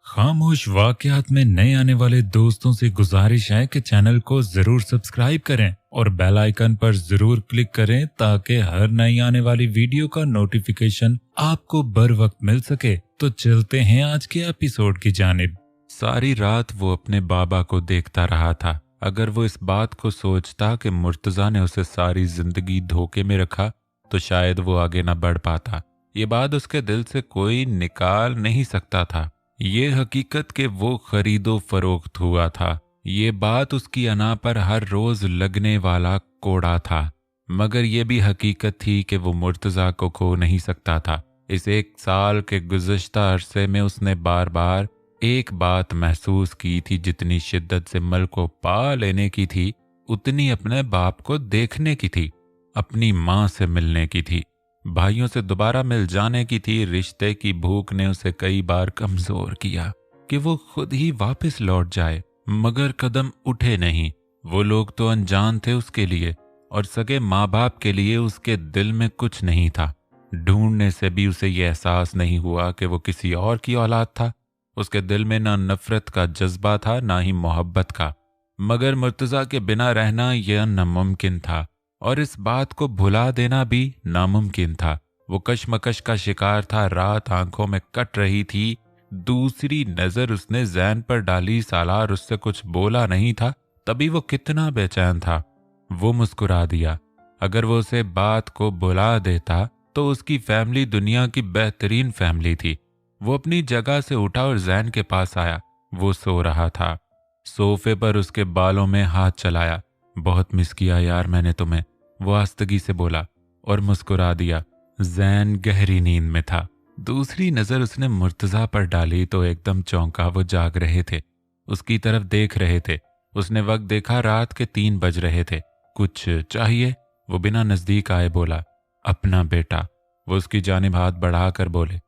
खामोश वाकयात में नए आने वाले दोस्तों से गुजारिश है कि चैनल को जरूर सब्सक्राइब करें और बेल आइकन पर जरूर क्लिक करें ताकि हर नई आने वाली वीडियो का नोटिफिकेशन आपको बर वक्त मिल सके। तो चलते हैं आज के एपिसोड की जानिब। सारी रात वो अपने बाबा को देखता रहा था। अगर वो इस बात को सोचता कि मुर्तजा ने उसे सारी जिंदगी धोखे में रखा तो शायद वो आगे न बढ़ पाता। ये बात उसके दिल से कोई निकाल नहीं सकता था। ये हकीकत कि वो खरीदो फरोख्त हुआ था, ये बात उसकी अना पर हर रोज लगने वाला कोड़ा था। मगर ये भी हकीकत थी कि वो मुर्तजा को खो नहीं सकता था। इस एक साल के गुज़श्ता अरसे में उसने बार बार एक बात महसूस की थी, जितनी शिद्दत से मल को पा लेने की थी उतनी अपने बाप को देखने की थी, अपनी माँ से मिलने की थी, भाइयों से दोबारा मिल जाने की थी। रिश्ते की भूख ने उसे कई बार कमजोर किया कि वो खुद ही वापस लौट जाए, मगर कदम उठे नहीं। वो लोग तो अनजान थे उसके लिए और सगे माँ बाप के लिए उसके दिल में कुछ नहीं था। ढूंढने से भी उसे ये एहसास नहीं हुआ कि वो किसी और की औलाद था। उसके दिल में ना नफरत का जज्बा था ना ही मोहब्बत का, मगर मुर्तजा के बिना रहना यह नामुमकिन था और इस बात को भुला देना भी नामुमकिन था। वो कशमकश का शिकार था। रात आंखों में कट रही थी। दूसरी नजर उसने जैन पर डाली। सालार उससे कुछ बोला नहीं था, तभी वो कितना बेचैन था। वो मुस्कुरा दिया। अगर वो उसे बात को भुला देता तो उसकी फैमिली दुनिया की बेहतरीन फैमिली थी। वो अपनी जगह से उठा और जैन के पास आया। वो सो रहा था। सोफे पर उसके बालों में हाथ चलाया। बहुत मिस किया यार मैंने तुम्हें, वो आस्तगी से बोला और मुस्कुरा दिया। जैन गहरी नींद में था। दूसरी नजर उसने मुर्तजा पर डाली तो एकदम चौंका। वो जाग रहे थे, उसकी तरफ देख रहे थे। उसने वक्त देखा, रात के 3 बज रहे थे। कुछ चाहिए? वो बिना नजदीक आए बोला। अपना बेटा। वो उसकी जानिब हाथ बढ़ाकर बोले।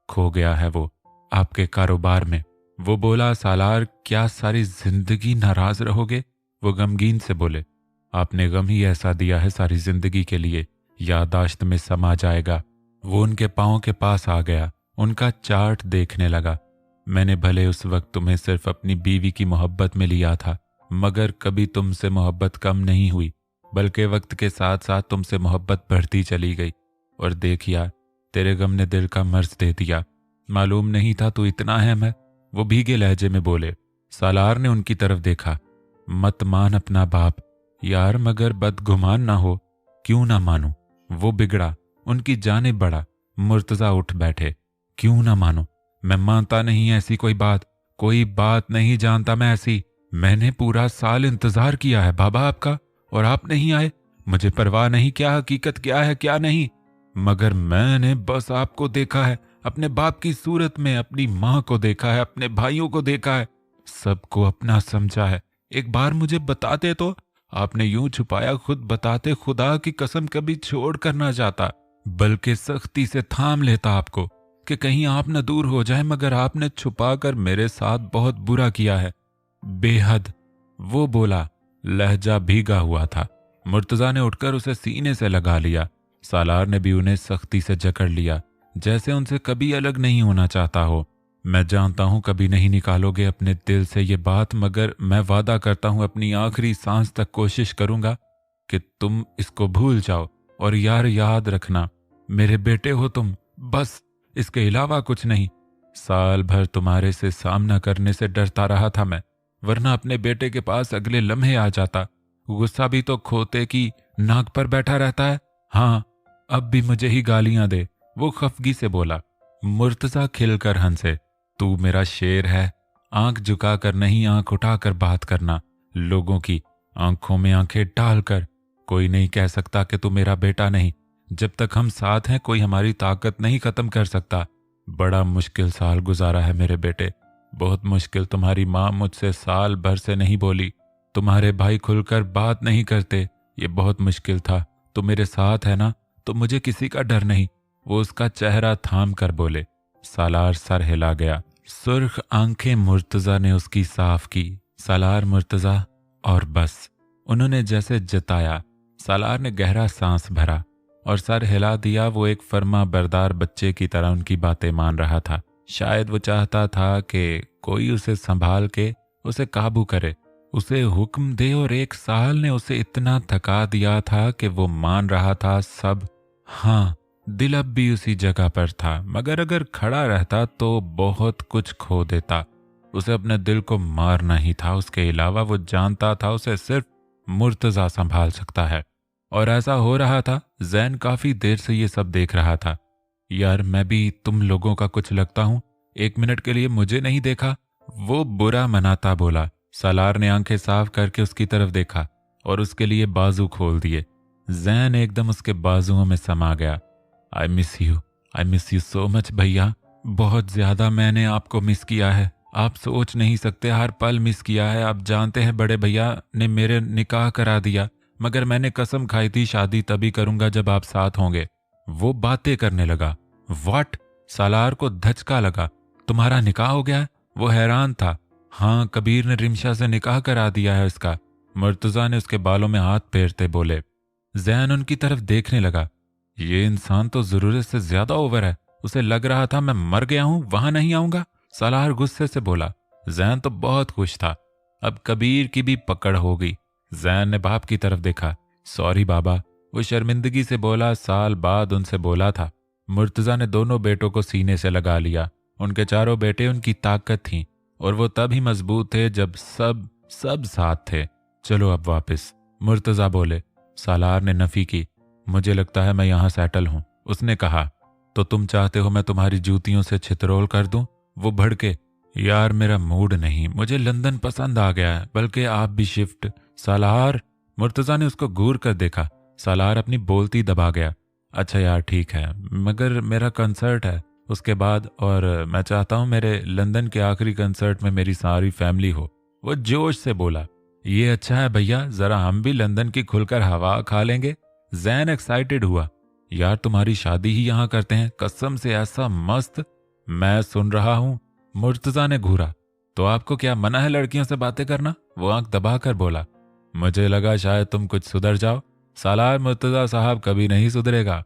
खो गया है वो आपके कारोबार में। वो बोला। सालार, क्या सारी जिंदगी नाराज रहोगे? वो गमगीन से बोले। आपने गम ही ऐसा दिया है सारी जिंदगी के लिए, याददाश्त में समा जाएगा। वो उनके पांव के पास आ गया, उनका चार्ट देखने लगा। मैंने भले उस वक्त तुम्हें सिर्फ अपनी बीवी की मोहब्बत में लिया था, मगर कभी तुमसे मोहब्बत कम नहीं हुई, बल्कि वक्त के साथ साथ तुमसे मोहब्बत बढ़ती चली गई। और देख यार, तेरे गम ने दिल का मर्ज दे दिया। मालूम नहीं था तू इतना अहम है, वो भीगे लहजे में बोले। सालार ने उनकी तरफ देखा। मत मान अपना बाप यार, मगर बदगुमान ना हो। क्यों ना मानूं? वो बिगड़ा, उनकी जानिब बढ़ा। मुर्तजा उठ बैठे। क्यों ना मानो? मैं मानता नहीं ऐसी कोई बात नहीं जानता मैं ऐसी। मैंने पूरा साल इंतजार किया है बाबा आपका, और आप नहीं आए। मुझे परवाह नहीं क्या हकीकत क्या है क्या नहीं, मगर मैंने बस आपको देखा है, अपने बाप की सूरत में। अपनी माँ को देखा है, अपने भाइयों को देखा है, सबको अपना समझा है। एक बार मुझे बताते तो। आपने यूं छुपाया, खुद बताते। खुदा की कसम कभी छोड़ कर ना जाता, बल्कि सख्ती से थाम लेता आपको कि कहीं आप न दूर हो जाए, मगर आपने छुपा कर मेरे साथ बहुत बुरा किया है, बेहद। वो बोला। लहजा भीगा हुआ था। मुर्तजा ने उठकर उसे सीने से लगा लिया। सालार ने भी उन्हें सख्ती से जकड़ लिया, जैसे उनसे कभी अलग नहीं होना चाहता हो। मैं जानता हूं कभी नहीं निकालोगे अपने दिल से ये बात, मगर मैं वादा करता हूं अपनी आखिरी सांस तक कोशिश करूंगा कि तुम इसको भूल जाओ। और यार याद रखना, मेरे बेटे हो तुम, बस, इसके अलावा कुछ नहीं। साल भर तुम्हारे से सामना करने से डरता रहा था मैं, वरना अपने बेटे के पास अगले लम्हे आ जाता। गुस्सा भी तो खोते की नाक पर बैठा रहता है। हाँ, अब भी मुझे ही गालियां दे, वो खफगी से बोला। मुर्तजा खिलकर हंसे। तू मेरा शेर है। आंख झुकाकर नहीं, आंख उठाकर बात करना, लोगों की आंखों में आंखें डालकर। कोई नहीं कह सकता कि तू मेरा बेटा नहीं। जब तक हम साथ हैं कोई हमारी ताकत नहीं खत्म कर सकता। बड़ा मुश्किल साल गुजारा है मेरे बेटे, बहुत मुश्किल। तुम्हारी माँ मुझसे साल भर से नहीं बोली, तुम्हारे भाई खुलकर बात नहीं करते, ये बहुत मुश्किल था। तू मेरे साथ है ना, तो मुझे किसी का डर नहीं। वो उसका चेहरा थाम कर बोले। सालार सर हिला गया। सुर्ख आंखें मुर्तजा ने उसकी साफ की। सालार, मुर्तजा, और बस। उन्होंने जैसे जताया। सालार ने गहरा सांस भरा और सर हिला दिया। वो एक फर्मा बरदार बच्चे की तरह उनकी बातें मान रहा था। शायद वो चाहता था कि कोई उसे संभाल के उसे काबू करे, उसे हुक्म दे। और 1 साल ने उसे इतना थका दिया था कि वो मान रहा था सब। हाँ, दिल अब भी उसी जगह पर था, मगर अगर खड़ा रहता तो बहुत कुछ खो देता। उसे अपने दिल को मारना ही था। उसके अलावा वो जानता था उसे सिर्फ मुर्तज़ा संभाल सकता है। और ऐसा हो रहा था। जैन काफी देर से ये सब देख रहा था। यार, मैं भी तुम लोगों का कुछ लगता हूं, 1 मिनट के लिए मुझे नहीं देखा, वो बुरा मनाता बोला। सालार ने आंखें साफ करके उसकी तरफ देखा और उसके लिए बाजू खोल दिए। जैन एकदम उसके बाजुओं में समा गया। I miss you so much भैया, बहुत ज्यादा मैंने आपको मिस किया है। आप सोच नहीं सकते, हर पल मिस किया है। आप जानते हैं बड़े भैया ने मेरे निकाह करा दिया, मगर मैंने कसम खाई थी शादी तभी करूंगा जब आप साथ होंगे। वो बातें करने लगा। व्हाट? सालार को धचका लगा। तुम्हारा निकाह हो गया है? वो हैरान था। हाँ, कबीर ने रिमशा से निकाह करा दिया है उसका। मुर्तजा ने उसके बालों में हाथ फेरते बोले। जैन उनकी तरफ देखने लगा। ये इंसान तो जरूरत से ज्यादा ओवर है। उसे लग रहा था मैं मर गया हूं, वहां नहीं आऊंगा। सालार गुस्से से बोला। जैन तो बहुत खुश था। अब कबीर की भी पकड़ हो गई। जैन ने बाप की तरफ देखा। सॉरी बाबा, वो शर्मिंदगी से बोला। साल बाद उनसे बोला था। मुर्तजा ने दोनों बेटों को सीने से लगा लिया। उनके चारों बेटे उनकी ताकत थीं और वो तब ही मजबूत थे जब सब साथ थे। चलो अब वापस, मुर्तजा बोले। सालार ने नफी की। मुझे लगता है मैं यहां सेटल हूं। उसने कहा। तो तुम चाहते हो मैं तुम्हारी जूतियों से छितरोल कर दूं? वो भड़के। यार, मेरा मूड नहीं, मुझे लंदन पसंद आ गया है, बल्कि आप भी शिफ्ट। सालार, मुर्तजा ने उसको घूर कर देखा। सालार अपनी बोलती दबा गया। अच्छा यार, ठीक है, मगर मेरा कंसर्ट है उसके बाद, और मैं चाहता हूं मेरे लंदन के आखिरी कंसर्ट में मेरी सारी फैमिली हो। वो जोश से बोला। ये अच्छा है भैया, जरा हम भी लंदन की खुलकर हवा खा लेंगे। जैन एक्साइटेड हुआ। यार, तुम्हारी शादी ही यहां करते हैं, कसम से ऐसा मस्त। मैं सुन रहा हूं। मुर्तजा ने घूरा। तो आपको क्या मना है लड़कियों से बातें करना? वो आंख दबाकर बोला। मुझे लगा शायद तुम कुछ सुधर जाओ। सालार, मुर्तजा साहब कभी नहीं सुधरेगा।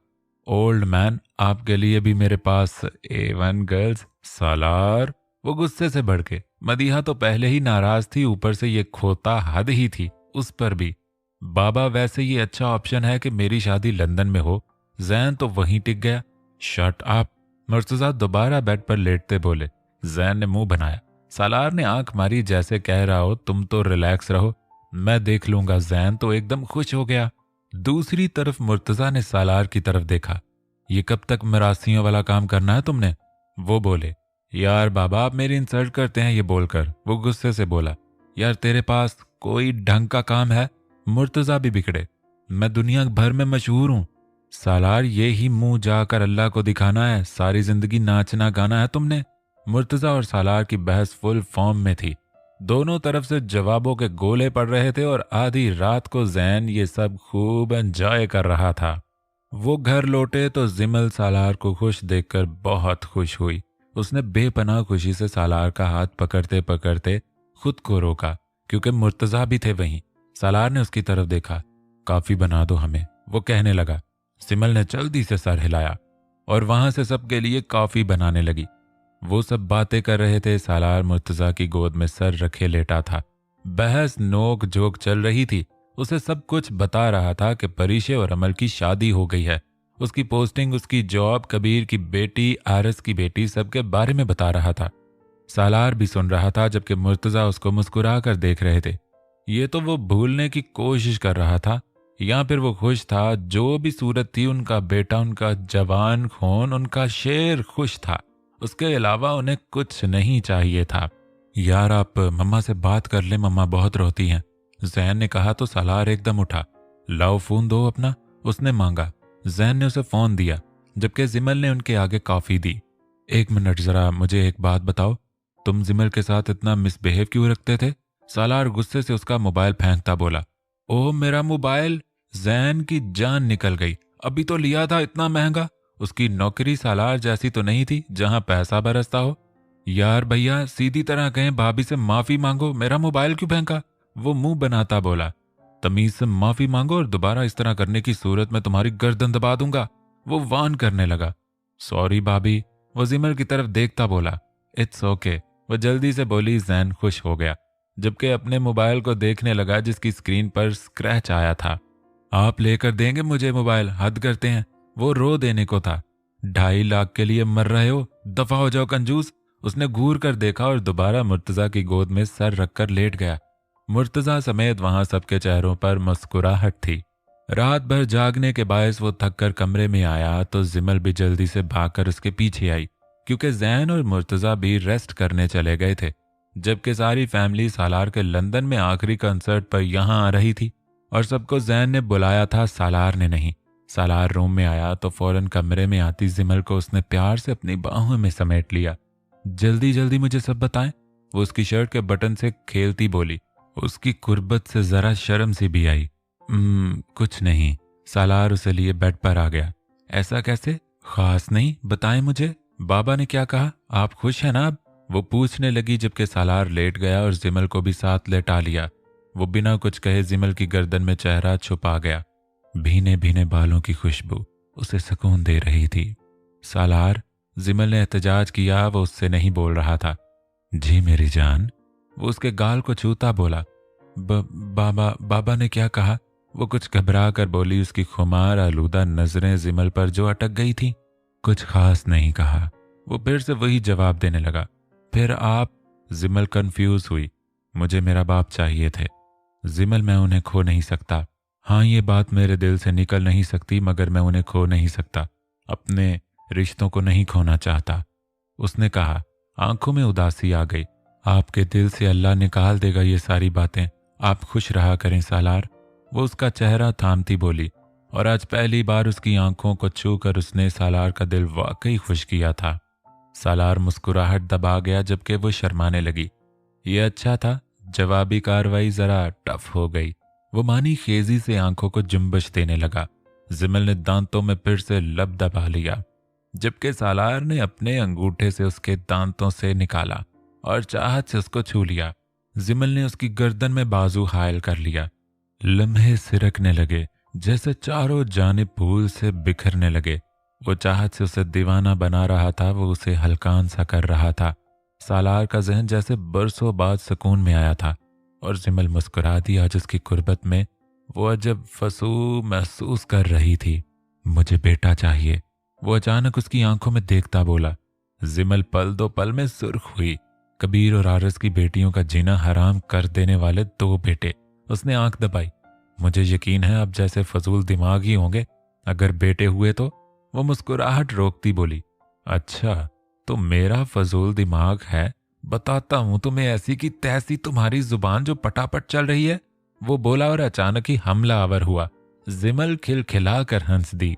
ओल्ड मैन, आपके लिए भी मेरे पास A1 गर्ल्स। सालार, वो गुस्से से भड़के। मदीहा तो पहले ही नाराज थी, ऊपर से ये खोता हद ही थी उस पर भी। बाबा, वैसे ये अच्छा ऑप्शन है कि मेरी शादी लंदन में हो। जैन तो वहीं टिक गया। शट अप, मुर्तजा दोबारा बेड पर लेटते बोले। जैन ने मुंह बनाया। सालार ने आंख मारी जैसे कह रहा हो तुम तो रिलैक्स रहो, मैं देख लूंगा। जैन तो एकदम खुश हो गया। दूसरी तरफ मुर्तजा ने सालार की तरफ देखा। ये कब तक मरासियों वाला काम करना है तुमने? वो बोले। यार बाबा, आप मेरी इंसल्ट करते हैं ये बोलकर। वो गुस्से से बोला। यार, तेरे पास कोई ढंग का काम है? मुर्तजा भी बिगड़े। मैं दुनिया भर में मशहूर हूं। सालार, ये ही मुंह जाकर अल्लाह को दिखाना है? सारी जिंदगी नाचना गाना है तुमने? मुर्तजा और सालार की बहस फुल फॉर्म में थी। दोनों तरफ से जवाबों के गोले पड़ रहे थे और आधी रात को जैन ये सब खूब एंजॉय कर रहा था। वो घर लौटे तो जिमल सालार को खुश देखकर बहुत खुश हुई। उसने बेपनाह खुशी से सालार का हाथ पकड़ते पकड़ते खुद को रोका, क्योंकि मुर्तजा भी थे वहीं। सालार ने उसकी तरफ देखा। काफी बना दो हमें, वो कहने लगा। सिमल ने जल्दी से सर हिलाया और वहां से सबके लिए कॉफी बनाने लगी। वो सब बातें कर रहे थे। सालार मुर्तजा की गोद में सर रखे लेटा था। बहस नोक झोंक चल रही थी। उसे सब कुछ बता रहा था कि परीशे और अमल की शादी हो गई है, उसकी पोस्टिंग, उसकी जॉब, कबीर की बेटी, आरस की बेटी, सबके बारे में बता रहा था। सालार भी सुन रहा था, जबकि मुर्तजा उसको मुस्कुरा कर देख रहे थे। ये तो वो भूलने की कोशिश कर रहा था या फिर वो खुश था। जो भी सूरत थी, उनका बेटा, उनका जवान खून, उनका शेर खुश था। उसके अलावा उन्हें कुछ नहीं चाहिए था। यार, आप मम्मा से बात कर ले, मम्मा बहुत रोती हैं। जैन ने कहा तो सालार एकदम उठा। लाओ फोन दो अपना, उसने मांगा। जैन ने उसे फोन दिया, जबकि जिमल ने उनके आगे कॉफी दी। 1 मिनट, जरा मुझे एक बात बताओ, तुम जिमल के साथ इतना मिसबिहेव क्यों रखते थे? सालार गुस्से से उसका मोबाइल फेंकता बोला। ओह, मेरा मोबाइल! जैन की जान निकल गई। अभी तो लिया था, इतना महंगा। उसकी नौकरी सालार जैसी तो नहीं थी जहां पैसा बरसता हो। यार भैया, सीधी तरह कहें, भाभी से माफी मांगो, मेरा मोबाइल क्यों फेंका? वो मुंह बनाता बोला। तमीज से माफी मांगो और दोबारा इस तरह करने की सूरत में तुम्हारी गर्दन दबा दूंगा। वो वान करने लगा। सॉरी भाभी, वो जिमल की तरफ देखता बोला, इट्स ओके। वो जल्दी से बोली। जैन खुश हो गया, जबकि अपने मोबाइल को देखने लगा जिसकी स्क्रीन पर स्क्रैच आया था। आप लेकर देंगे मुझे मोबाइल? हद करते हैं। वो रो देने को था। 2.5 लाख के लिए मर रहे हो? दफा हो जाओ कंजूस। उसने घूर कर देखा और दोबारा मुर्तजा की गोद में सर रखकर लेट गया। मुर्तजा समेत वहां सबके चेहरों पर मुस्कुराहट थी। रात भर जागने के बायस वो थक कर कमरे में आया तो जिमल भी जल्दी से भागकर उसके पीछे आई, क्योंकि जैन और मुर्तजा भी रेस्ट करने चले गए थे, जबकि सारी फैमिली सालार के लंदन में आखिरी कंसर्ट पर यहां आ रही थी और सबको जैन ने बुलाया था, सालार ने नहीं। सालार रूम में आया तो फौरन कमरे में आती जिमल को उसने प्यार से अपनी बाहों में समेट लिया। जल्दी जल्दी मुझे सब बताएं, वो उसकी शर्ट के बटन से खेलती बोली। उसकी कुर्बत से जरा शर्म सी भी आई। कुछ नहीं। सालार उसे लिए बेड पर आ गया। ऐसा कैसे? खास नहीं, बताएं मुझे। बाबा ने क्या कहा? आप खुश हैं ना अब? वो पूछने लगी, जबकि सालार लेट गया और जिमल को भी साथ लेटा लिया। वो बिना कुछ कहे जिमल की गर्दन में चेहरा छुपा गया। भीने भीने बालों की खुशबू उसे सुकून दे रही थी। सालार, जिमल ने एहतजाज किया। वो उससे नहीं बोल रहा था। जी मेरी जान। वो उसके गाल को छूता बोला। बाबा ने क्या कहा? वो कुछ घबरा कर बोली, उसकी खुमार आलूदा नजरें जिमल पर जो अटक गई थी। कुछ खास नहीं कहा। वो फिर से वही जवाब देने लगा। फिर आप? जिमल कंफ्यूज हुई। मुझे मेरा बाप चाहिए थे जिमल, मैं उन्हें खो नहीं सकता। हाँ, ये बात मेरे दिल से निकल नहीं सकती, मगर मैं उन्हें खो नहीं सकता। अपने रिश्तों को नहीं खोना चाहता, उसने कहा। आंखों में उदासी आ गई। आपके दिल से अल्लाह निकाल देगा ये सारी बातें। आप खुश रहा करें सालार। वो उसका चेहरा थामती बोली, और आज पहली बार उसकी आंखों को छू कर उसने सालार का दिल वाकई खुश किया था। सालार मुस्कुराहट दबा गया, जबकि वो शर्माने लगी। ये अच्छा था। जवाबी कार्रवाई जरा टफ हो गई। वो मानी खेजी से आंखों को जुम्बश देने लगा। जिमल ने दांतों में फिर से लब दबा लिया, जबकि सालार ने अपने अंगूठे से उसके दांतों से निकाला और चाहत से उसको छू लिया। जिमल ने उसकी गर्दन में बाजू हायल कर लिया। लम्हे सिरकने लगे, जैसे चारों जानिब फूल से बिखरने लगे। वो चाहत से उसे दीवाना बना रहा था, वो उसे हल्कान सा कर रहा था। सालार का जहन जैसे बरसों बाद सुकून में आया था और जिमल मुस्कुरा दी। आज उसकी कुर्बत में वो अजब फसू महसूस कर रही थी। मुझे बेटा चाहिए, वो अचानक उसकी आंखों में देखता बोला। जिमल पल दो पल में सुर्ख हुई। कबीर और आरस की बेटियों का जीना हराम कर देने वाले 2 बेटे। उसने आंख दबाई। मुझे यकीन है अब जैसे फजूल दिमाग ही होंगे, अगर बेटे हुए तो। वो मुस्कुराहट रोकती बोली, अच्छा तो मेरा फजूल दिमाग है, बताता हूं तुम्हें ऐसी की तैसी तुम्हारी जुबान जो पटापट चल रही है। वो बोला और अचानक ही हमला आवर हुआ। जिमल खिलखिला कर हंस दी।